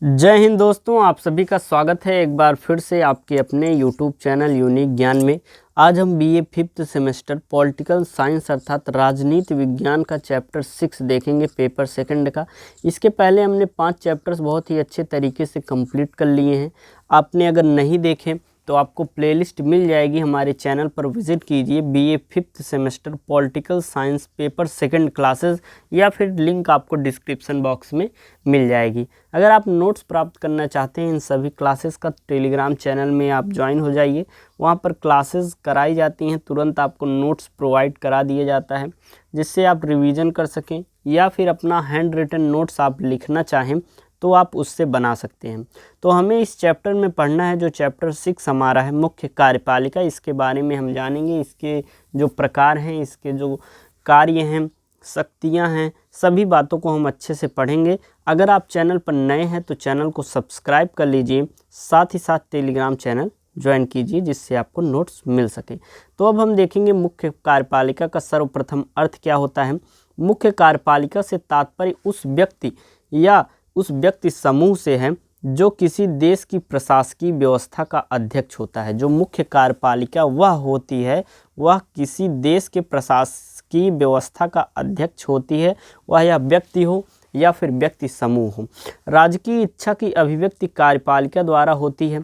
जय हिंद दोस्तों, आप सभी का स्वागत है एक बार फिर से आपके अपने यूट्यूब चैनल यूनिक ज्ञान में। आज हम BA fifth semester political science अर्थात राजनीति विज्ञान का चैप्टर 6 देखेंगे, पेपर सेकंड का। इसके पहले हमने 5 चैप्टर्स बहुत ही अच्छे तरीके से कंप्लीट कर लिए हैं। आपने अगर नहीं देखे तो आपको प्लेलिस्ट मिल जाएगी, हमारे चैनल पर विजिट कीजिए। BA fifth semester political science paper second classes, या फिर लिंक आपको डिस्क्रिप्शन बॉक्स में मिल जाएगी। अगर आप नोट्स प्राप्त करना चाहते हैं इन सभी क्लासेस का, टेलीग्राम चैनल में आप ज्वाइन हो जाइए। वहाँ पर क्लासेस कराई जाती हैं, तुरंत आपको नोट्स प्रोवाइड करा दिया जाता है जिससे आप रिवीजन कर सकें, या फिर अपना हैंड रिटन नोट्स आप लिखना चाहें तो आप उससे बना सकते हैं। तो हमें इस चैप्टर में पढ़ना है जो चैप्टर 6 हमारा है, मुख्य कार्यपालिका। इसके बारे में हम जानेंगे, इसके जो प्रकार हैं, इसके जो कार्य हैं, शक्तियां हैं, सभी बातों को हम अच्छे से पढ़ेंगे। अगर आप चैनल पर नए हैं तो चैनल को सब्सक्राइब कर लीजिए, साथ ही साथ टेलीग्राम चैनल ज्वाइन कीजिए जिससे आपको नोट्स मिल सके। तो अब हम देखेंगे मुख्य कार्यपालिका का सर्वप्रथम अर्थ क्या होता है। मुख्य कार्यपालिका से तात्पर्य उस व्यक्ति या उस व्यक्ति समूह से है जो किसी देश की प्रशासकीय व्यवस्था का अध्यक्ष होता है। जो मुख्य कार्यपालिका वह होती है, वह किसी देश के प्रशासकीय व्यवस्था का अध्यक्ष होती है, वह या व्यक्ति हो या फिर व्यक्ति समूह हो। राजकीय इच्छा की अभिव्यक्ति कार्यपालिका द्वारा होती है।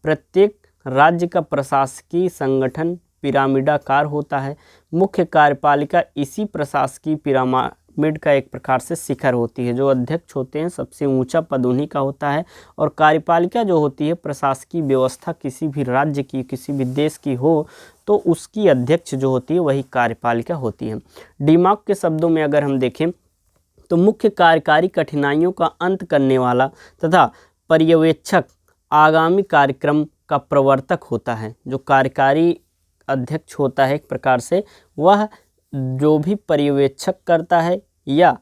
प्रत्येक राज्य का प्रशासकीय संगठन पिरामिडाकार होता है। मुख्य कार्यपालिका इसी प्रशासकीय पिरामिड का एक प्रकार से शिखर होती है। जो अध्यक्ष होते हैं, सबसे ऊंचा पद उन्हीं का होता है। और कार्यपालिका जो होती है, प्रशासकीय व्यवस्था किसी भी राज्य की, किसी भी देश की हो तो उसकी अध्यक्ष जो होती है वही कार्यपालिका होती है। डिमार्क के शब्दों में अगर हम देखें तो मुख्य कार्यकारी कठिनाइयों का अंत करने वाला तथा पर्यवेक्षक आगामी कार्यक्रम का प्रवर्तक होता है। जो कार्यकारी अध्यक्ष होता है एक प्रकार से, वह जो भी पर्यवेक्षक करता है या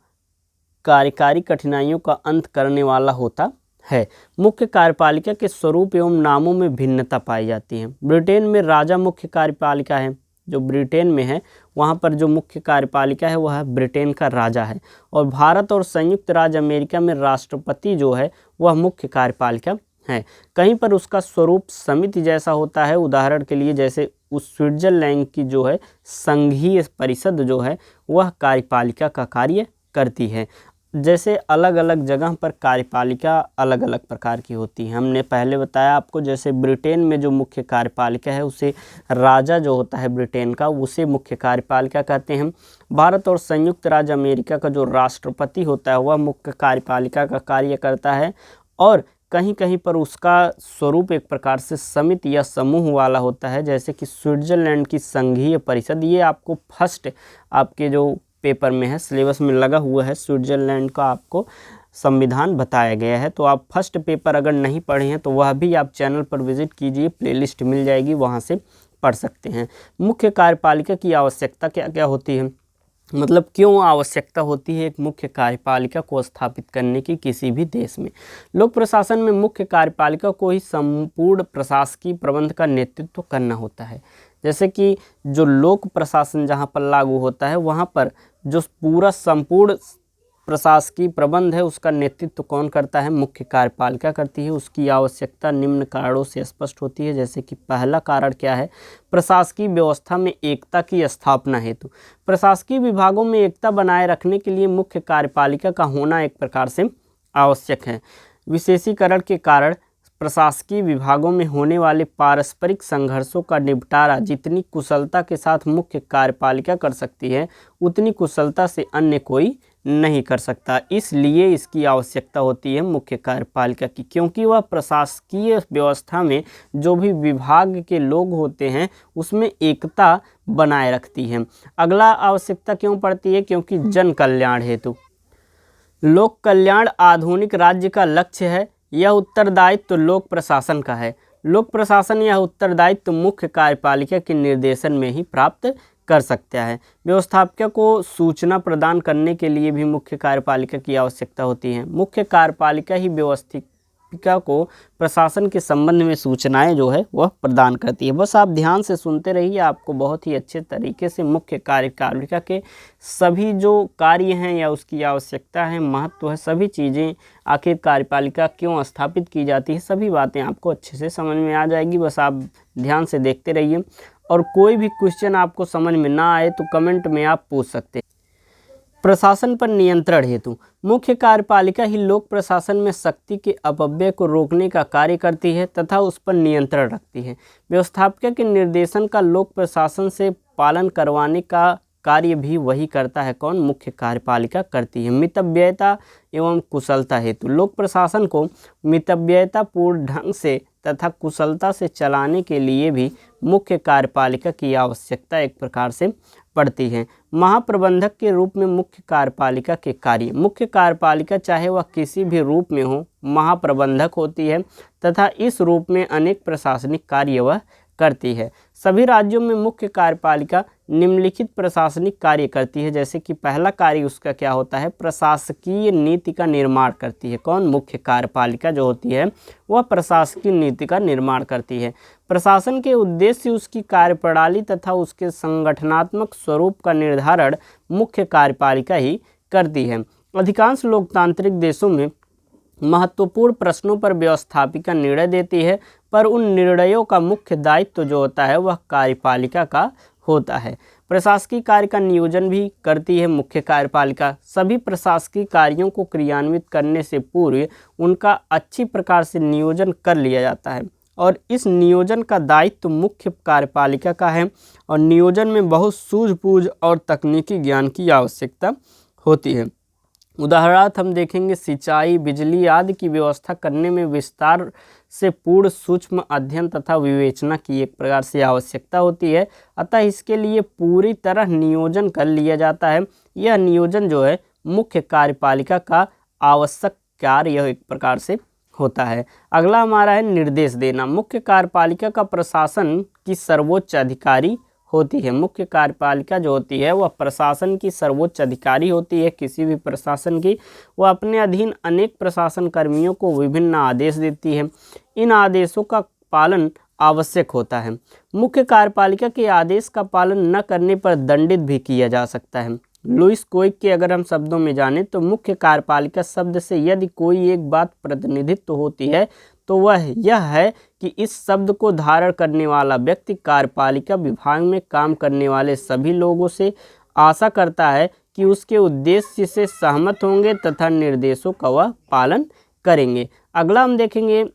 कार्यकारी कठिनाइयों का अंत करने वाला होता है। मुख्य कार्यपालिका के स्वरूप एवं नामों में भिन्नता पाई जाती है। ब्रिटेन में राजा मुख्य कार्यपालिका है। जो ब्रिटेन में है वहाँ पर जो मुख्य कार्यपालिका है वह ब्रिटेन का राजा है। और भारत और संयुक्त राज्य अमेरिका में राष्ट्रपति जो है वह मुख्य कार्यपालिका है। कहीं पर उसका स्वरूप समिति जैसा होता है। उदाहरण के लिए जैसे उस स्विट्जरलैंड की जो है संघीय परिषद जो है वह कार्यपालिका का कार्य करती है। जैसे अलग अलग जगह पर कार्यपालिका अलग अलग प्रकार की होती है। हमने पहले बताया आपको, जैसे ब्रिटेन में जो मुख्य कार्यपालिका है उसे राजा जो होता है ब्रिटेन का, उसे मुख्य कार्यपालिका कहते हैं। भारत और संयुक्त राज्य अमेरिका का जो राष्ट्रपति होता है वह मुख्य कार्यपालिका का कार्य करता है। और कहीं कहीं पर उसका स्वरूप एक प्रकार से समिति या समूह वाला होता है, जैसे कि स्विट्जरलैंड की संघीय परिषद। ये आपको फर्स्ट आपके जो पेपर में है, सिलेबस में लगा हुआ है, स्विट्जरलैंड का आपको संविधान बताया गया है। तो आप फर्स्ट पेपर अगर नहीं पढ़े हैं तो वह भी आप चैनल पर विजिट कीजिए, प्लेलिस्ट मिल जाएगी, वहाँ से पढ़ सकते हैं। मुख्य कार्यपालिका की आवश्यकता क्या क्या होती है, मतलब क्यों आवश्यकता होती है एक मुख्य कार्यपालिका को स्थापित करने की किसी भी देश में। लोक प्रशासन में मुख्य कार्यपालिका को ही संपूर्ण प्रशासकीय प्रबंध का नेतृत्व करना होता है। जैसे कि जो लोक प्रशासन जहाँ पर लागू होता है वहाँ पर जो पूरा संपूर्ण प्रशासकीय प्रबंध है उसका नेतृत्व कौन करता है, मुख्य कार्यपालिका करती है। उसकी आवश्यकता निम्न कारणों से स्पष्ट होती है। जैसे कि पहला कारण क्या है, प्रशासकीय व्यवस्था में एकता की स्थापना हेतु। प्रशासकीय विभागों में एकता बनाए रखने के लिए मुख्य कार्यपालिका का होना एक प्रकार से आवश्यक है। विशेषीकरण के कारण प्रशासकीय विभागों में होने वाले पारस्परिक संघर्षों का निपटारा जितनी कुशलता के साथ मुख्य कार्यपालिका कर सकती है उतनी कुशलता से अन्य कोई नहीं कर सकता। इसलिए इसकी आवश्यकता होती है मुख्य कार्यपालिका की, क्योंकि वह प्रशासकीय व्यवस्था में जो भी विभाग के लोग होते हैं उसमें एकता बनाए रखती है। अगला आवश्यकता क्यों पड़ती है, क्योंकि जन कल्याण हेतु। लोक कल्याण आधुनिक राज्य का लक्ष्य है। यह उत्तरदायित्व लोक प्रशासन का है। लोक प्रशासन यह उत्तरदायित्व मुख्य कार्यपालिका के निर्देशन में ही प्राप्त कर सकता है। व्यवस्थापक को सूचना प्रदान करने के लिए भी मुख्य कार्यपालिका की आवश्यकता होती है। मुख्य कार्यपालिका ही व्यवस्थित व्यवस्थापिका को प्रशासन के संबंध में सूचनाएं जो है वह प्रदान करती है। बस आप ध्यान से सुनते रहिए, आपको बहुत ही अच्छे तरीके से मुख्य कार्यपालिका के सभी जो कार्य हैं या उसकी आवश्यकता है, महत्व है, सभी चीज़ें, आखिर कार्यपालिका क्यों स्थापित की जाती है, सभी बातें आपको अच्छे से समझ में आ जाएगी। बस आप ध्यान से देखते रहिए, और कोई भी क्वेश्चन आपको समझ में ना आए तो कमेंट में आप पूछ सकते हैं। प्रशासन पर नियंत्रण हेतु मुख्य कार्यपालिका ही लोक प्रशासन में शक्ति के अपव्यय को रोकने का कार्य करती है तथा उस पर नियंत्रण रखती है। व्यवस्थापिका के निर्देशन का लोक प्रशासन से पालन करवाने का कार्य भी वही करता है। कौन? मुख्य कार्यपालिका करती है। मितव्ययता एवं कुशलता हेतु लोक प्रशासन को मितव्ययतापूर्ण ढंग से तथा कुशलता से चलाने के लिए भी मुख्य कार्यपालिका की आवश्यकता एक प्रकार से पड़ती है। महाप्रबंधक के रूप में मुख्य कार्यपालिका के कार्य, मुख्य कार्यपालिका चाहे वह किसी भी रूप में हो, महाप्रबंधक होती है तथा इस रूप में अनेक प्रशासनिक कार्य वह करती है। सभी राज्यों में मुख्य कार्यपालिका निम्नलिखित प्रशासनिक कार्य करती है, जैसे कि पहला कार्य उसका क्या होता है? प्रशासकीय नीति का निर्माण करती है। कौन? मुख्य कार्यपालिका जो होती है वह प्रशासकीय नीति का निर्माण करती है। प्रशासन के उद्देश्य, उसकी कार्यप्रणाली तथा उसके संगठनात्मक स्वरूप का निर्धारण मुख्य कार्यपालिका ही करती है। अधिकांश लोकतांत्रिक देशों में महत्वपूर्ण प्रश्नों पर व्यवस्थापिका निर्णय देती है, पर उन निर्णयों का मुख्य दायित्व जो होता है वह कार्यपालिका का होता है। प्रशासकीय कार्य का नियोजन भी करती है मुख्य कार्यपालिका। सभी प्रशासकीय कार्यों को क्रियान्वित करने से पूर्व उनका अच्छी प्रकार से नियोजन कर लिया जाता है और इस नियोजन का दायित्व मुख्य कार्यपालिका का है। और नियोजन में बहुत सूझबूझ और तकनीकी ज्ञान की आवश्यकता होती है। उदाहरणार्थ हम देखेंगे, सिंचाई, बिजली आदि की व्यवस्था करने में विस्तार से पूर्ण सूक्ष्म अध्ययन तथा विवेचना की एक प्रकार से आवश्यकता होती है। अतः इसके लिए पूरी तरह नियोजन कर लिया जाता है। यह नियोजन जो है मुख्य कार्यपालिका का आवश्यक कार्य यह एक प्रकार से होता है। अगला हमारा है निर्देश देना। मुख्य कार्यपालिका का प्रशासन की सर्वोच्च अधिकारी होती है। मुख्य कार्यपालिका जो होती है वह प्रशासन की सर्वोच्च अधिकारी होती है। किसी भी प्रशासन की वह अपने अधीन अनेक प्रशासन कर्मियों को विभिन्न आदेश देती है। इन आदेशों का पालन आवश्यक होता है। मुख्य कार्यपालिका के आदेश का पालन न करने पर दंडित भी किया जा सकता है। लुईस कोइक के अगर हम शब्दों में जानें तो मुख्य कार्यपालिका शब्द से यदि कोई एक बात प्रतिनिधित्व होती है तो वह यह है कि इस शब्द को धारण करने वाला व्यक्ति कार्यपालिका विभाग में काम करने वाले सभी लोगों से आशा करता है कि उसके उद्देश्य से सहमत होंगे तथा निर्देशों का वह पालन करेंगे। अगला हम देखेंगे,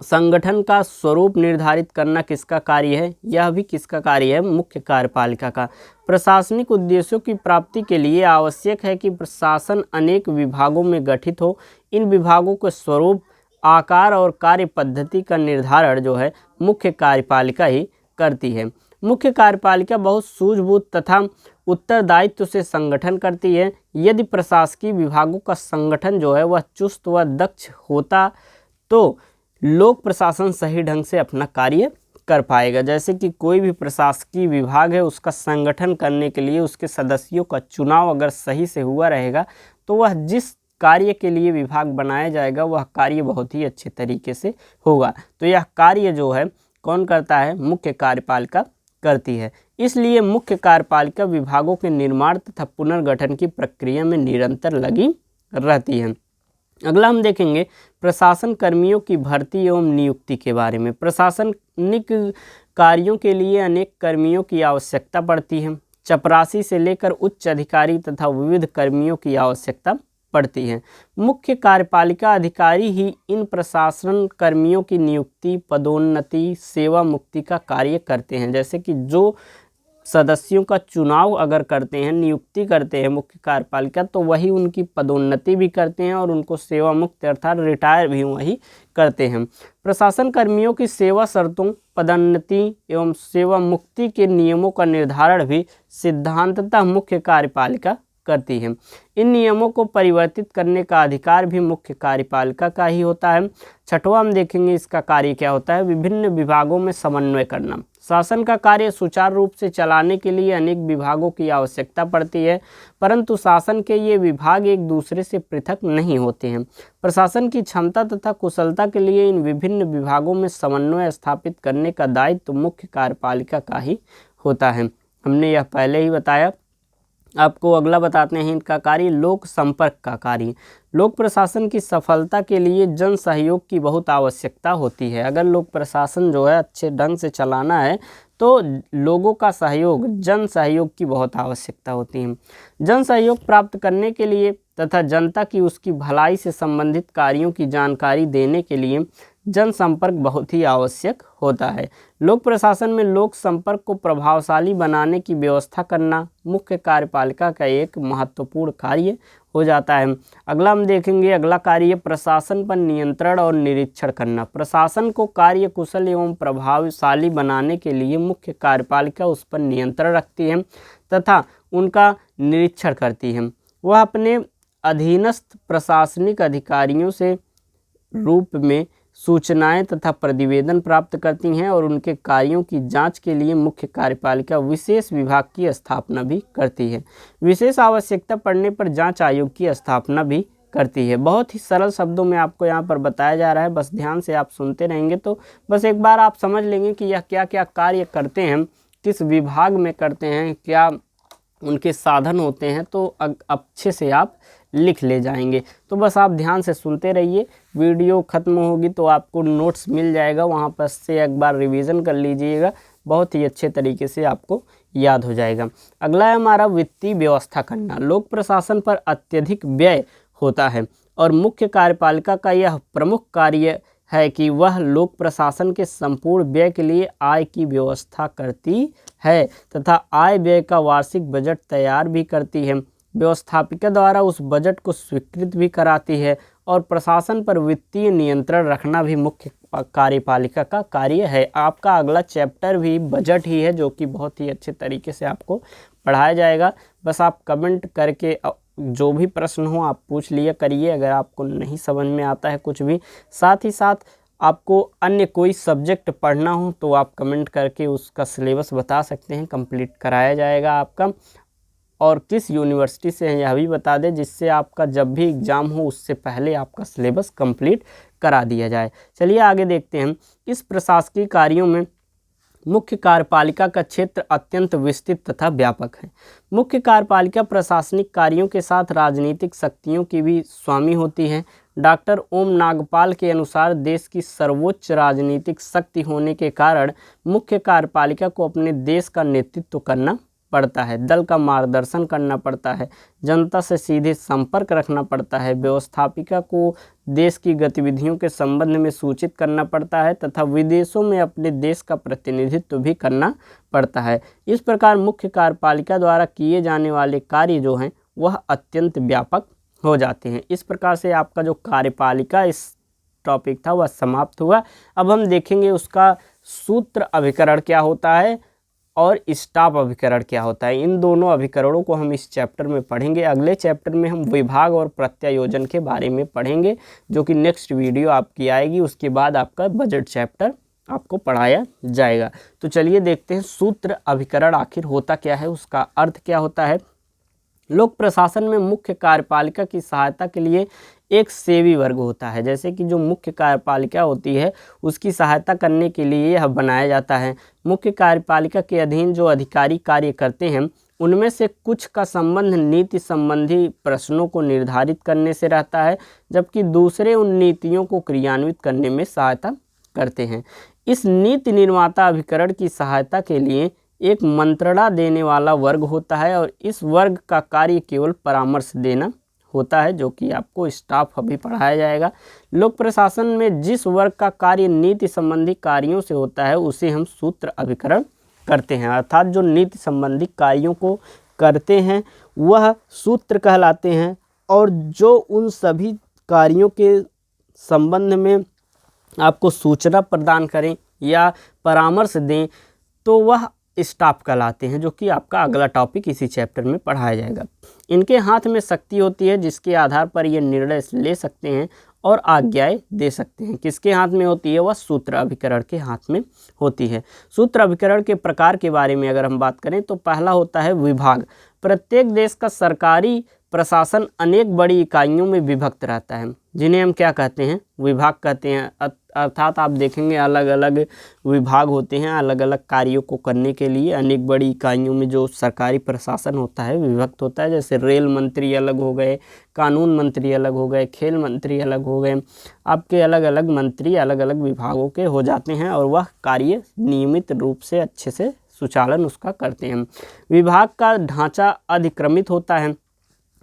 संगठन का स्वरूप निर्धारित करना किसका कार्य है? यह भी किसका कार्य है? मुख्य कार्यपालिका का। प्रशासनिक उद्देश्यों की प्राप्ति के लिए आवश्यक है कि प्रशासन अनेक विभागों में गठित हो। इन विभागों के स्वरूप, आकार और कार्य पद्धति का निर्धारण जो है मुख्य कार्यपालिका ही करती है। मुख्य कार्यपालिका बहुत सूझबूझ तथा उत्तरदायित्व से संगठन करती है। यदि प्रशासकीय विभागों का संगठन जो है वह चुस्त व दक्ष होता तो लोक प्रशासन सही ढंग से अपना कार्य कर पाएगा। जैसे कि कोई भी प्रशासकीय विभाग है, उसका संगठन करने के लिए उसके सदस्यों का चुनाव अगर सही से हुआ रहेगा तो वह जिस कार्य के लिए विभाग बनाया जाएगा वह कार्य बहुत ही अच्छे तरीके से होगा। तो यह कार्य जो है कौन करता है? मुख्य कार्यपालिका करती है। इसलिए मुख्य कार्यपालिका विभागों के निर्माण तथा पुनर्गठन की प्रक्रिया में निरंतर लगी रहती है। अगला हम देखेंगे प्रशासन कर्मियों की भर्ती एवं नियुक्ति के बारे में। प्रशासनिक कार्यों के लिए अनेक कर्मियों की आवश्यकता पड़ती है। चपरासी से लेकर उच्च अधिकारी तथा विविध कर्मियों की आवश्यकता पड़ती है। मुख्य कार्यपालिका अधिकारी ही इन प्रशासन कर्मियों की नियुक्ति, पदोन्नति, सेवा मुक्ति का कार्य करते हैं। जैसे कि जो सदस्यों का चुनाव अगर करते हैं, नियुक्ति करते हैं मुख्य कार्यपालिका, तो वही उनकी पदोन्नति भी करते हैं और उनको सेवा मुक्त अर्थात रिटायर भी वही करते हैं। प्रशासन कर्मियों की सेवा शर्तों, पदोन्नति एवं सेवा मुक्ति के नियमों का निर्धारण भी सिद्धांततः मुख्य कार्यपालिका करती है। इन नियमों को परिवर्तित करने का अधिकार भी मुख्य कार्यपालिका का ही होता है। छठवां हम देखेंगे इसका कार्य क्या होता है? विभिन्न विभागों में समन्वय करना। शासन का कार्य सुचारू रूप से चलाने के लिए अनेक विभागों की आवश्यकता पड़ती है, परंतु शासन के ये विभाग एक दूसरे से पृथक नहीं होते हैं। प्रशासन की क्षमता तथा कुशलता के लिए इन विभिन्न विभागों में समन्वय स्थापित करने का दायित्व मुख्य कार्यपालिका का ही होता है। हमने यह पहले ही बताया। आपको अगला बताते हैं इनका कार्य, लोक संपर्क का कार्य। लोक प्रशासन की सफलता के लिए जन सहयोग की बहुत आवश्यकता होती है। अगर लोक प्रशासन जो है अच्छे ढंग से चलाना है तो लोगों का सहयोग, जन सहयोग की बहुत आवश्यकता होती है। जन सहयोग प्राप्त करने के लिए तथा जनता की उसकी भलाई से संबंधित कार्यों की जानकारी देने के लिए जनसंपर्क बहुत ही आवश्यक होता है। लोक प्रशासन में लोक संपर्क को प्रभावशाली बनाने की व्यवस्था करना मुख्य कार्यपालिका का एक महत्वपूर्ण कार्य हो जाता है। अगला हम देखेंगे, अगला कार्य प्रशासन पर नियंत्रण और निरीक्षण करना। प्रशासन को कार्य कुशल एवं प्रभावशाली बनाने के लिए मुख्य कार्यपालिका उस पर नियंत्रण रखती है तथा उनका निरीक्षण करती है। वह अपने अधीनस्थ प्रशासनिक अधिकारियों से रूप में सूचनाएं तथा प्रतिवेदन प्राप्त करती हैं और उनके कार्यों की जांच के लिए मुख्य कार्यपालिका विशेष विभाग की स्थापना भी करती है। विशेष आवश्यकता पड़ने पर जांच आयोग की स्थापना भी करती है। बहुत ही सरल शब्दों में आपको यहाँ पर बताया जा रहा है, बस ध्यान से आप सुनते रहेंगे तो बस एक बार आप समझ लेंगे कि यह क्या क्या कार्य करते हैं, किस विभाग में करते हैं, क्या उनके साधन होते हैं, तो अच्छे से आप लिख ले जाएंगे। तो बस आप ध्यान से सुनते रहिए। वीडियो ख़त्म होगी तो आपको नोट्स मिल जाएगा, वहाँ पर से एक बार रिवीजन कर लीजिएगा, बहुत ही अच्छे तरीके से आपको याद हो जाएगा। अगला है हमारा वित्तीय व्यवस्था करना। लोक प्रशासन पर अत्यधिक व्यय होता है और मुख्य कार्यपालिका का यह प्रमुख कार्य है कि वह लोक प्रशासन के संपूर्ण व्यय के लिए आय की व्यवस्था करती है तथा आय व्यय का वार्षिक बजट तैयार भी करती है। व्यवस्थापिका द्वारा उस बजट को स्वीकृत भी कराती है और प्रशासन पर वित्तीय नियंत्रण रखना भी मुख्य कार्यपालिका का कार्य है। आपका अगला चैप्टर भी बजट ही है, जो कि बहुत ही अच्छे तरीके से आपको पढ़ाया जाएगा। बस आप कमेंट करके जो भी प्रश्न हो आप पूछ लिया करिए, अगर आपको नहीं समझ में आता है कुछ भी। साथ ही साथ आपको अन्य कोई सब्जेक्ट पढ़ना हो तो आप कमेंट करके उसका सिलेबस बता सकते हैं, कंप्लीट कराया जाएगा आपका। और किस यूनिवर्सिटी से हैं यह भी बता दें, जिससे आपका जब भी एग्ज़ाम हो उससे पहले आपका सिलेबस कंप्लीट करा दिया जाए। चलिए आगे देखते हैं। इस प्रशासकीय कार्यों में मुख्य कार्यपालिका का क्षेत्र अत्यंत विस्तृत तथा व्यापक है। मुख्य कार्यपालिका प्रशासनिक कार्यों के साथ राजनीतिक शक्तियों की भी स्वामी होती है। डॉक्टर ओम नागपाल के अनुसार देश की सर्वोच्च राजनीतिक शक्ति होने के कारण मुख्य कार्यपालिका को अपने देश का नेतृत्व करना पड़ता है, दल का मार्गदर्शन करना पड़ता है, जनता से सीधे संपर्क रखना पड़ता है, व्यवस्थापिका को देश की गतिविधियों के संबंध में सूचित करना पड़ता है तथा विदेशों में अपने देश का प्रतिनिधित्व भी करना पड़ता है। इस प्रकार मुख्य कार्यपालिका द्वारा किए जाने वाले कार्य जो हैं वह अत्यंत व्यापक हो जाते हैं। इस प्रकार से आपका जो कार्यपालिका इस टॉपिक था वह समाप्त हुआ। अब हम देखेंगे उसका सूत्र अभिकरण क्या होता है और स्टाफ अभिकरण क्या होता है। इन दोनों अभिकरणों को हम इस चैप्टर में पढ़ेंगे। अगले चैप्टर में हम विभाग और प्रत्यायोजन के बारे में पढ़ेंगे, जो कि नेक्स्ट वीडियो आपकी आएगी। उसके बाद आपका बजट चैप्टर आपको पढ़ाया जाएगा। तो चलिए देखते हैं सूत्र अभिकरण आखिर होता क्या है, उसका अर्थ क्या होता है। लोक प्रशासन में मुख्य कार्यपालिका की सहायता के लिए एक सेवी वर्ग होता है। जैसे कि जो मुख्य कार्यपालिका होती है उसकी सहायता करने के लिए यह बनाया जाता है। मुख्य कार्यपालिका के अधीन जो अधिकारी कार्य करते हैं उनमें से कुछ का संबंध नीति संबंधी प्रश्नों को निर्धारित करने से रहता है, जबकि दूसरे उन नीतियों को क्रियान्वित करने में सहायता करते हैं। इस नीति निर्माता अभिकरण की सहायता के लिए एक मंत्रणा देने वाला वर्ग होता है और इस वर्ग का कार्य केवल परामर्श देना होता है, जो कि आपको स्टाफ अभी पढ़ाया जाएगा। लोक प्रशासन में जिस वर्ग का कार्य नीति संबंधी कार्यों से होता है उसे हम सूत्र अभिकरण करते हैं, अर्थात जो नीति संबंधी कार्यों को करते हैं वह सूत्र कहलाते हैं, और जो उन सभी कार्यों के संबंध में आपको सूचना प्रदान करें या परामर्श दें तो वह स्टाफ कहलाते हैं, जो कि आपका अगला टॉपिक इसी चैप्टर में पढ़ाया जाएगा। इनके हाथ में शक्ति होती है जिसके आधार पर ये निर्णय ले सकते हैं और आज्ञाएं दे सकते हैं। किसके हाथ में होती है? वह सूत्र अभिकरण के हाथ में होती है। सूत्र अभिकरण के प्रकार के बारे में अगर हम बात करें तो पहला होता है विभाग। प्रत्येक देश का सरकारी प्रशासन अनेक बड़ी इकाइयों में विभक्त रहता है, जिन्हें हम क्या कहते हैं? विभाग कहते हैं। अर्थात आप देखेंगे अलग अलग विभाग होते हैं, अलग अलग कार्यों को करने के लिए अनेक बड़ी इकाइयों में जो सरकारी प्रशासन होता है विभक्त होता है। जैसे रेल मंत्री अलग हो गए, कानून मंत्री अलग हो गए, खेल मंत्री अलग हो गए, आपके अलग अलग मंत्री अलग अलग विभागों के हो जाते हैं और वह कार्य नियमित रूप से अच्छे से सुचालन उसका करते हैं। विभाग का ढांचा अधिक्रमित होता है।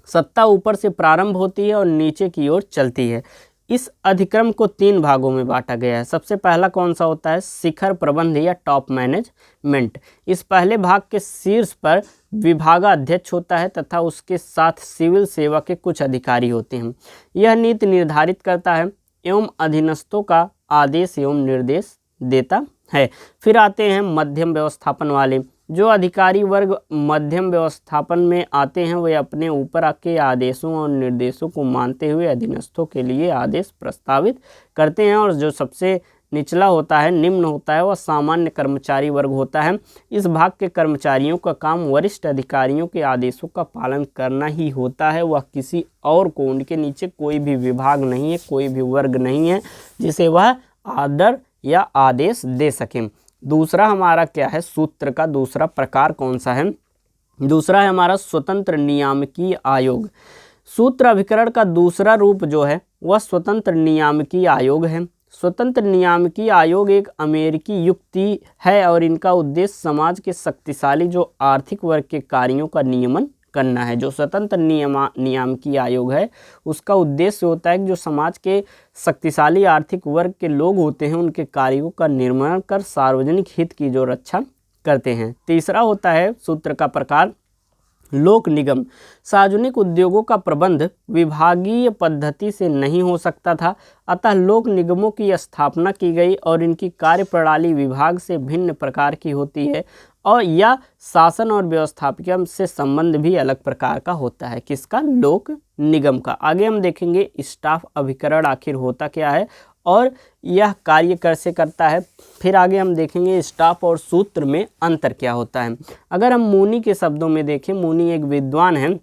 सत्ता ऊपर से प्रारंभ होती है और नीचे की ओर चलती है। इस अधिक्रम को 3 भागों में बांटा गया है। सबसे पहला कौन सा होता है? शिखर प्रबंध या टॉप मैनेजमेंट। इस पहले भाग के शीर्ष पर विभागाध्यक्ष होता है तथा उसके साथ सिविल सेवा के कुछ अधिकारी होते हैं। यह नीति निर्धारित करता है एवं अधीनस्थों का आदेश एवं निर्देश देता है। फिर आते हैं मध्यम व्यवस्थापन वाले। जो अधिकारी वर्ग मध्यम व्यवस्थापन में आते हैं वे अपने ऊपर के आदेशों और निर्देशों को मानते हुए अधीनस्थों के लिए आदेश प्रस्तावित करते हैं। और जो सबसे निचला होता है, निम्न होता है, वह सामान्य कर्मचारी वर्ग होता है। इस भाग के कर्मचारियों का काम वरिष्ठ अधिकारियों के आदेशों का पालन करना ही होता है। वह किसी और को, उनके नीचे कोई भी विभाग नहीं है, कोई भी वर्ग नहीं है जिसे वह आर्डर या आदेश दे सकें। दूसरा हमारा क्या है? सूत्र का दूसरा प्रकार कौन सा है? दूसरा है हमारा स्वतंत्र नियामकीय आयोग। सूत्र अभिकरण का दूसरा रूप जो है वह स्वतंत्र नियामकीय आयोग है। स्वतंत्र नियामकीय आयोग एक अमेरिकी युक्ति है और इनका उद्देश्य समाज के शक्तिशाली जो आर्थिक वर्ग के कार्यों का नियमन करना है। जो स्वतंत्र नियामकीय आयोग है उसका उद्देश्य होता है कि जो समाज के शक्तिशाली आर्थिक वर्ग के लोग होते हैं उनके कार्यों का निर्माण कर सार्वजनिक हित की जो रक्षा करते हैं। तीसरा होता है सूत्र का प्रकार लोक निगम। सार्वजनिक उद्योगों का प्रबंध विभागीय पद्धति से नहीं हो सकता था, अतः लोक निगमों की स्थापना की गई और इनकी कार्यप्रणाली विभाग से भिन्न प्रकार की होती है और यह शासन और व्यवस्थापन से संबंध भी अलग प्रकार का होता है। किसका? लोक निगम का। आगे हम देखेंगे स्टाफ अभिकरण आखिर होता क्या है और यह कार्य कैसे करता है। फिर आगे हम देखेंगे स्टाफ और सूत्र में अंतर क्या होता है। अगर हम मूनी के शब्दों में देखें, मूनी एक विद्वान है,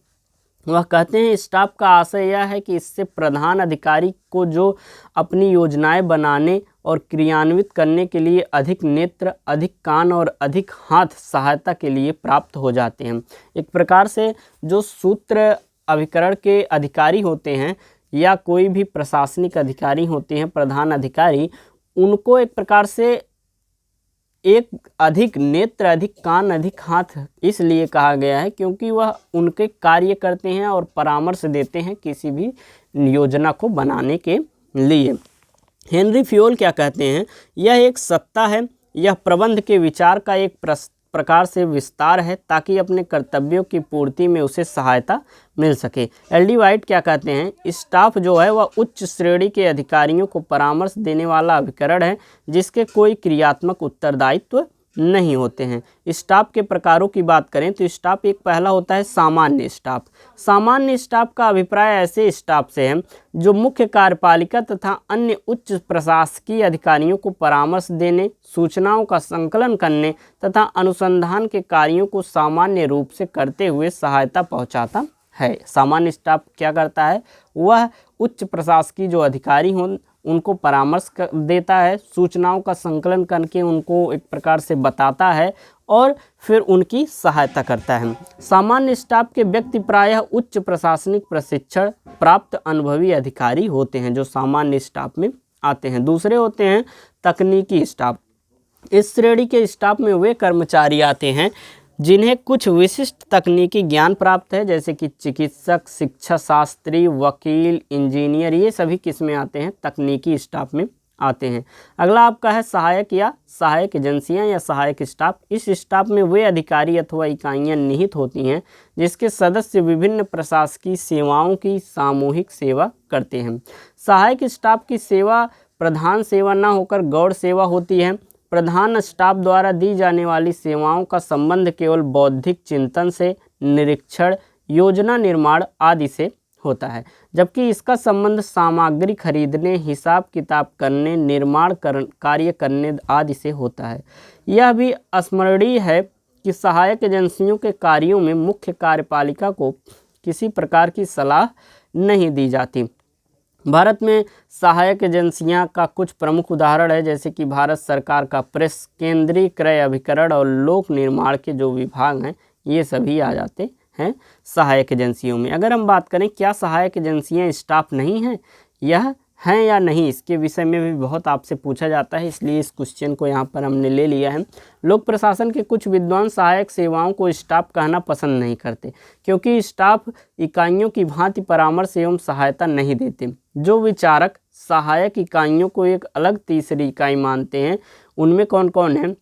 वह कहते हैं स्टाफ का आशय यह है कि इससे प्रधान अधिकारी को जो अपनी योजनाएं बनाने और क्रियान्वित करने के लिए अधिक नेत्र, अधिक कान और अधिक हाथ सहायता के लिए प्राप्त हो जाते हैं। एक प्रकार से जो सूत्र अभिकरण के अधिकारी होते हैं या कोई भी प्रशासनिक अधिकारी होते हैं, प्रधान अधिकारी, उनको एक प्रकार से एक अधिक नेत्र, अधिक कान, अधिक हाथ इसलिए कहा गया है क्योंकि वह उनके कार्य करते हैं और परामर्श देते हैं किसी भी योजना को बनाने के लिए। हेनरी फ्योल क्या कहते हैं? यह एक सत्ता है, यह प्रबंध के विचार का एक प्रकार से विस्तार है ताकि अपने कर्तव्यों की पूर्ति में उसे सहायता मिल सके। एल.डी. वाइट क्या कहते हैं? स्टाफ जो है वह उच्च श्रेणी के अधिकारियों को परामर्श देने वाला अभिकरण है जिसके कोई क्रियात्मक उत्तरदायित्व नहीं होते हैं। स्टाफ के प्रकारों की बात करें तो स्टाफ एक पहला होता है सामान्य स्टाफ। सामान्य स्टाफ का अभिप्राय ऐसे स्टाफ से है जो मुख्य कार्यपालिका तथा अन्य उच्च प्रशासकीय अधिकारियों को परामर्श देने, सूचनाओं का संकलन करने तथा अनुसंधान के कार्यों को सामान्य रूप से करते हुए सहायता पहुंचाता है। सामान्य स्टाफ क्या करता है? वह उच्च प्रशासकीय जो अधिकारी हों उनको परामर्श देता है, सूचनाओं का संकलन करके उनको एक प्रकार से बताता है और फिर उनकी सहायता करता है। सामान्य स्टाफ के व्यक्ति प्रायः उच्च प्रशासनिक प्रशिक्षण प्राप्त अनुभवी अधिकारी होते हैं जो सामान्य स्टाफ में आते हैं। दूसरे होते हैं तकनीकी स्टाफ। इस श्रेणी के स्टाफ में वे कर्मचारी आते हैं जिन्हें कुछ विशिष्ट तकनीकी ज्ञान प्राप्त है, जैसे कि चिकित्सक, शिक्षा शास्त्री, वकील, इंजीनियर, ये सभी किस में आते हैं? तकनीकी स्टाफ में आते हैं। अगला आपका है सहायक या सहायक एजेंसियां या सहायक स्टाफ। इस स्टाफ में वे अधिकारी अथवा इकाइयां निहित होती हैं जिसके सदस्य विभिन्न प्रशासकीय सेवाओं की सामूहिक सेवा करते हैं। सहायक स्टाफ की सेवा प्रधान सेवा न होकर गौण सेवा होती है। प्रधान स्टाफ द्वारा दी जाने वाली सेवाओं का संबंध केवल बौद्धिक चिंतन से, निरीक्षण, योजना निर्माण आदि से होता है, जबकि इसका संबंध सामग्री खरीदने, हिसाब किताब करने, कार्य करने आदि से होता है। यह भी स्मरणीय है कि सहायक एजेंसियों के कार्यों में मुख्य कार्यपालिका को किसी प्रकार की सलाह नहीं दी जाती। भारत में सहायक एजेंसियां का कुछ प्रमुख उदाहरण है, जैसे कि भारत सरकार का प्रेस, केंद्रीय क्रय अभिकरण और लोक निर्माण के जो विभाग हैं, ये सभी आ जाते हैं सहायक एजेंसियों में। अगर हम बात करें क्या सहायक एजेंसियां स्टाफ नहीं हैं, यह हैं या नहीं, इसके विषय में भी बहुत आपसे पूछा जाता है, इसलिए इस क्वेश्चन को यहाँ पर हमने ले लिया है। लोक प्रशासन के कुछ विद्वान सहायक सेवाओं को स्टाफ कहना पसंद नहीं करते, क्योंकि स्टाफ इकाइयों की भांति परामर्श एवं सहायता नहीं देते। जो विचारक सहायक इकाइयों को एक अलग तीसरी इकाई मानते हैं, उनमें कौन कौन है?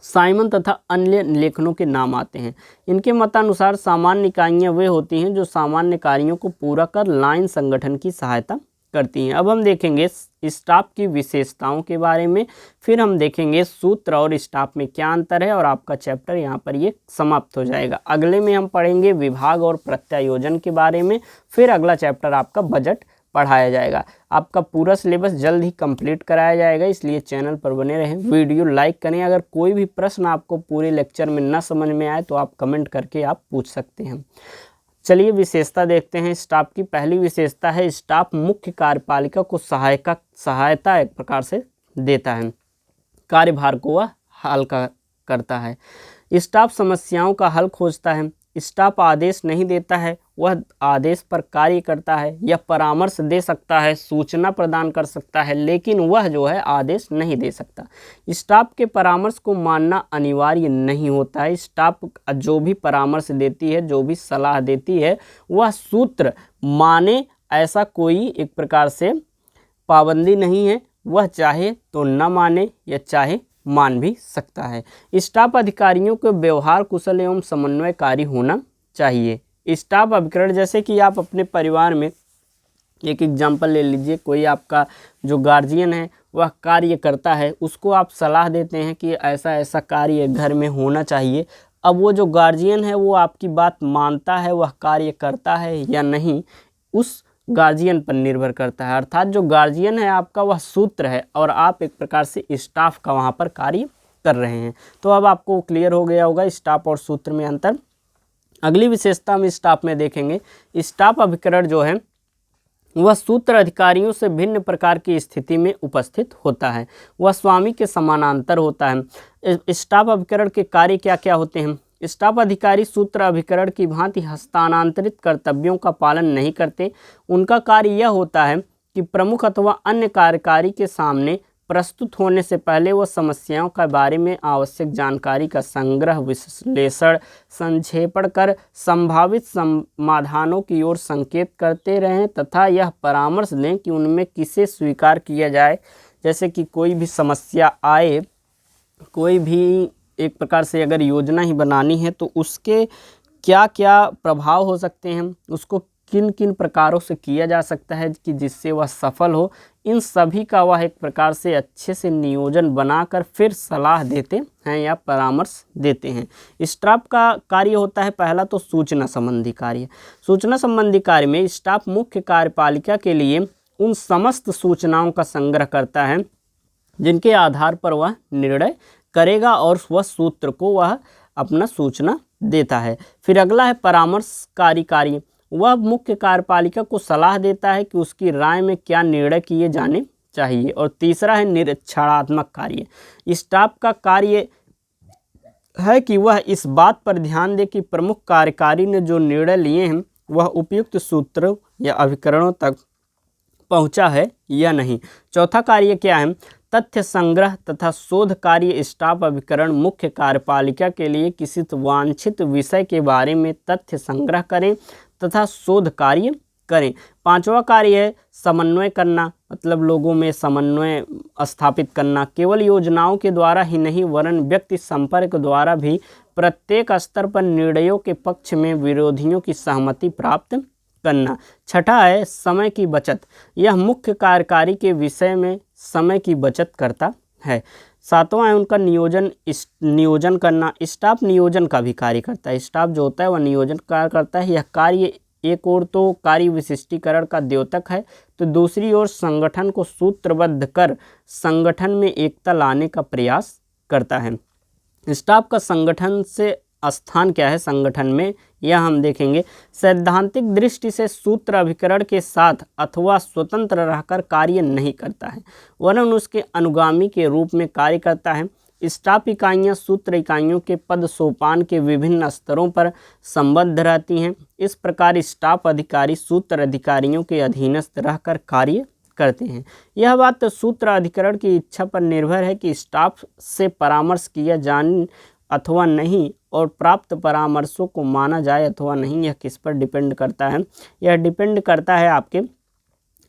साइमन तथा अन्य लेखनों के नाम आते हैं। इनके मतानुसार सामान्य इकाइयाँ वे होती हैं जो सामान्य कार्यों को पूरा कर लाइन संगठन की सहायता करती हैं। अब हम देखेंगे स्टाफ की विशेषताओं के बारे में, फिर हम देखेंगे सूत्र और स्टाफ में क्या अंतर है, और आपका चैप्टर यहाँ पर ये समाप्त हो जाएगा। अगले में हम पढ़ेंगे विभाग और प्रत्यायोजन के बारे में, फिर अगला चैप्टर आपका बजट पढ़ाया जाएगा। आपका पूरा सिलेबस जल्द ही कंप्लीट कराया जाएगा, इसलिए चैनल पर बने रहें। वीडियो लाइक करें। अगर कोई भी प्रश्न आपको पूरे लेक्चर में न समझ में आए तो आप कमेंट करके आप पूछ सकते हैं। चलिए विशेषता देखते हैं स्टाफ की। पहली विशेषता है स्टाफ मुख्य कार्यपालिका को सहायता एक प्रकार से देता है, कार्यभार को वह हल्का करता है। स्टाफ समस्याओं का हल खोजता है। स्टाफ आदेश नहीं देता है, वह आदेश पर कार्य करता है। यह परामर्श दे सकता है, सूचना प्रदान कर सकता है, लेकिन वह जो है आदेश नहीं दे सकता। स्टाफ के परामर्श को मानना अनिवार्य नहीं होता है। स्टाफ जो भी परामर्श देती है, जो भी सलाह देती है, वह सूत्र माने ऐसा कोई एक प्रकार से पाबंदी नहीं है। वह चाहे तो न माने या चाहे मान भी सकता है। स्टाफ अधिकारियों के व्यवहार कुशल एवं समन्वयकारी होना चाहिए। स्टाफ अभिकरण, जैसे कि आप अपने परिवार में एक एग्जाम्पल ले लीजिए, कोई आपका जो गार्जियन है वह कार्य करता है, उसको आप सलाह देते हैं कि ऐसा ऐसा कार्य घर में होना चाहिए। अब वो जो गार्जियन है वो आपकी बात मानता है, वह कार्य करता है या नहीं, उस गार्जियन पर निर्भर करता है। अर्थात जो गार्जियन है आपका वह सूत्र है और आप एक प्रकार से स्टाफ का वहाँ पर कार्य कर रहे हैं। तो अब आपको क्लियर हो गया होगा स्टाफ और सूत्र में अंतर। अगली विशेषता हम स्टाफ में देखेंगे। स्टाफ अभिकरण जो है वह सूत्र अधिकारियों से भिन्न प्रकार की स्थिति में उपस्थित होता है। वह स्वामी के समानांतर होता है। स्टाफ अभिकरण के कार्य क्या क्या होते हैं? स्टाफ अधिकारी सूत्र अभिकरण की भांति हस्तांतरित कर्तव्यों का पालन नहीं करते। उनका कार्य यह होता है कि प्रमुख अथवा अन्य कार्यकारी के सामने प्रस्तुत होने से पहले वह समस्याओं के बारे में आवश्यक जानकारी का संग्रह, विश्लेषण, संक्षेपण कर संभावित समाधानों की ओर संकेत करते रहें तथा यह परामर्श दें कि उनमें किसे स्वीकार किया जाए। जैसे कि कोई भी समस्या आए, कोई भी एक प्रकार से अगर योजना ही बनानी है तो उसके क्या क्या प्रभाव हो सकते हैं, उसको किन किन प्रकारों से किया जा सकता है कि जिससे वह सफल हो, इन सभी का वह एक प्रकार से अच्छे से नियोजन बनाकर फिर सलाह देते हैं या परामर्श देते हैं। स्टाफ का कार्य होता है पहला तो सूचना संबंधी कार्य। सूचना संबंधी कार्य में स्टाफ मुख्य कार्यपालिका के लिए उन समस्त सूचनाओं का संग्रह करता है जिनके आधार पर वह निर्णय करेगा और वह सूत्र को वह अपना सूचना देता है। फिर अगला है परामर्शकारी कार्य। वह मुख्य कार्यपालिका को सलाह देता है कि उसकी राय में क्या निर्णय किए जाने चाहिए। और तीसरा है निरीक्षणात्मक कार्य। स्टाफ का कार्य है कि वह इस बात पर ध्यान दे कि प्रमुख कार्यकारी ने जो निर्णय लिए हैं वह उपयुक्त सूत्रों या अभिकरणों तक पहुंचा है या नहीं। चौथा कार्य क्या है? तथ्य संग्रह तथा शोध कार्य। स्टाफ अभिकरण मुख्य कार्यपालिका के लिए किसी वांछित विषय के बारे में तथ्य संग्रह करें तथा शोध कार्य करें। पांचवा कार्य है समन्वय करना, मतलब लोगों में समन्वय स्थापित करना। केवल योजनाओं के द्वारा ही नहीं वरन व्यक्ति संपर्क द्वारा भी प्रत्येक स्तर पर निर्णयों के पक्ष में विरोधियों की सहमति प्राप्त करना। छठा है समय की बचत। यह मुख्य कार्यकारी के विषय में समय की बचत करता है। सातवां है उनका नियोजन करना। स्टाफ नियोजन का भी कार्य करता है। स्टाफ जो होता है वह नियोजन कार्य करता है। यह कार्य एक ओर तो कार्य विशिष्टीकरण का द्योतक है, तो दूसरी ओर संगठन को सूत्रबद्ध कर संगठन में एकता लाने का प्रयास करता है। स्टाफ का संगठन से स्थान क्या है संगठन में, यह हम देखेंगे। सैद्धांतिक दृष्टि से सूत्र अभिकरण के साथ अथवा स्वतंत्र रहकर कार्य नहीं करता है, वरन उसके अनुगामी के रूप में कार्य करता है। स्टाफ इकाइयां सूत्र इकाइयों के पद सोपान के विभिन्न स्तरों पर संबद्ध रहती हैं। इस प्रकार स्टाफ अधिकारी सूत्र अधिकारियों के अधीनस्थ रहकर कार्य करते हैं। यह बात तो सूत्र अधिकरण की इच्छा पर निर्भर है कि स्टाफ से परामर्श किया जाए अथवा नहीं, और प्राप्त परामर्शों को माना जाए अथवा नहीं, यह किस पर डिपेंड करता है? यह डिपेंड करता है आपके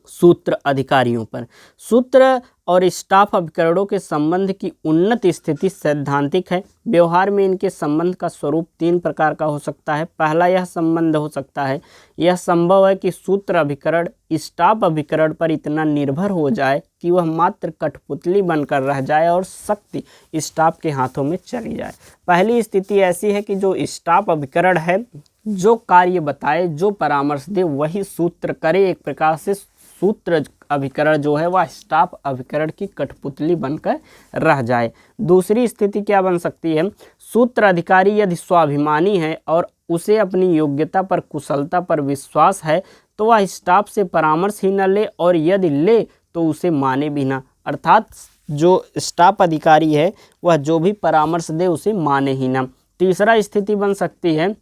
सूत्र अधिकारियों पर। सूत्र और स्टाफ अभिकरणों के संबंध की उन्नत स्थिति सैद्धांतिक है। व्यवहार में इनके संबंध का स्वरूप 3 प्रकार का हो सकता है। पहला यह संबंध हो सकता है, यह संभव है कि सूत्र अभिकरण स्टाफ अभिकरण पर इतना निर्भर हो जाए कि वह मात्र कठपुतली बनकर रह जाए और शक्ति स्टाफ के हाथों में चली जाए। पहली स्थिति ऐसी है कि जो स्टाफ अभिकरण है, जो कार्य बताए, जो परामर्श दे, वही सूत्र करे। एक प्रकार से सूत्र अभिकरण जो है वह स्टाफ अभिकरण की कठपुतली बनकर रह जाए। दूसरी स्थिति क्या बन सकती है? सूत्र अधिकारी यदि स्वाभिमानी है और उसे अपनी योग्यता पर, कुशलता पर विश्वास है, तो वह स्टाफ से परामर्श ही न ले, और यदि ले तो उसे माने भी ना। अर्थात जो स्टाफ अधिकारी है वह जो भी परामर्श दे उसे माने ही ना। तीसरा स्थिति बन सकती है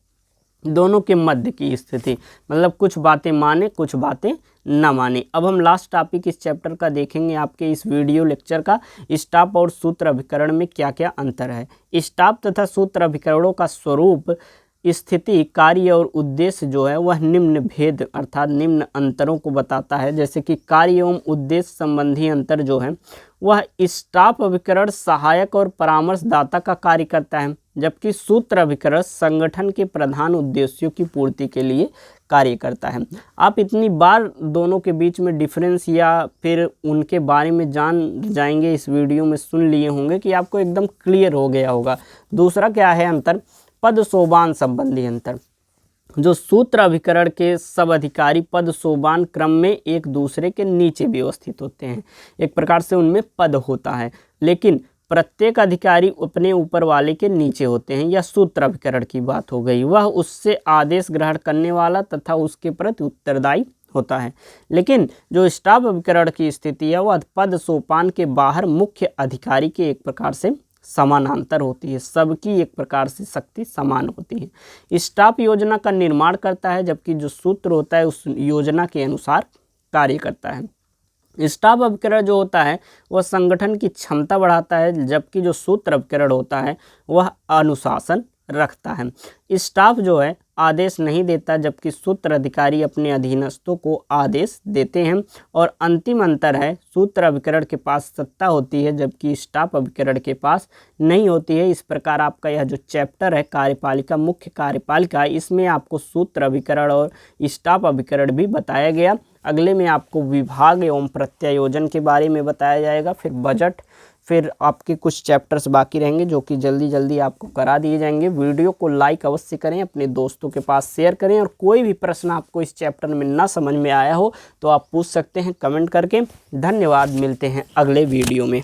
दोनों के मध्य की स्थिति, मतलब कुछ बातें माने, कुछ बातें न माने। अब हम लास्ट टॉपिक इस चैप्टर का देखेंगे, आपके इस वीडियो लेक्चर का, स्टाफ और सूत्र अभिकरण में क्या क्या अंतर है। स्टाफ तथा सूत्र अभिकरणों का स्वरूप, स्थिति, कार्य और उद्देश्य जो है वह निम्न भेद अर्थात निम्न अंतरों को बताता है। जैसे कि कार्य एवं उद्देश्य संबंधी अंतर जो है वह स्टाफ अभिकरण सहायक और परामर्शदाता का कार्य करता है, जबकि सूत्र अभिकरण संगठन के प्रधान उद्देश्यों की पूर्ति के लिए कार्य करता है। आप इतनी बार दोनों के बीच में डिफरेंस या फिर उनके बारे में जान जाएंगे, इस वीडियो में सुन लिए होंगे कि आपको एकदम क्लियर हो गया होगा। दूसरा क्या है अंतर? पद सोपान संबंधी अंतर। जो सूत्र अभिकरण के सब अधिकारी पद सोपान क्रम में एक दूसरे के नीचे व्यवस्थित होते हैं, एक प्रकार से उनमें पद होता है, लेकिन प्रत्येक अधिकारी अपने ऊपर वाले के नीचे होते हैं। यह सूत्र अभिकरण की बात हो गई। वह उससे आदेश ग्रहण करने वाला तथा उसके प्रति उत्तरदायी होता है। लेकिन जो स्टाफ अभिकरण की स्थिति है वह पद सोपान के बाहर मुख्य अधिकारी के एक प्रकार से समानांतर होती है, सबकी एक प्रकार से शक्ति समान होती है। स्टाफ योजना का निर्माण करता है, जबकि जो सूत्र होता है उस योजना के अनुसार कार्य करता है। स्टाफ अभिकरण जो होता है वह संगठन की क्षमता बढ़ाता है, जबकि जो सूत्र अभिकरण होता है वह अनुशासन रखता है। स्टाफ जो है आदेश नहीं देता, जबकि सूत्र अधिकारी अपने अधीनस्थों को आदेश देते हैं। और अंतिम अंतर है, सूत्र अभिकरण के पास सत्ता होती है, जबकि स्टाफ अभिकरण के पास नहीं होती है। इस प्रकार आपका यह जो चैप्टर है कार्यपालिका, मुख्य कार्यपालिका, इसमें आपको सूत्र अभिकरण और स्टाफ अभिकरण भी बताया गया। अगले में आपको विभाग एवं प्रत्यायोजन के बारे में बताया जाएगा, फिर बजट, फिर आपके कुछ चैप्टर्स बाकी रहेंगे जो कि जल्दी जल्दी आपको करा दिए जाएंगे। वीडियो को लाइक अवश्य करें, अपने दोस्तों के पास शेयर करें, और कोई भी प्रश्न आपको इस चैप्टर में ना समझ में आया हो तो आप पूछ सकते हैं कमेंट करके। धन्यवाद, मिलते हैं अगले वीडियो में।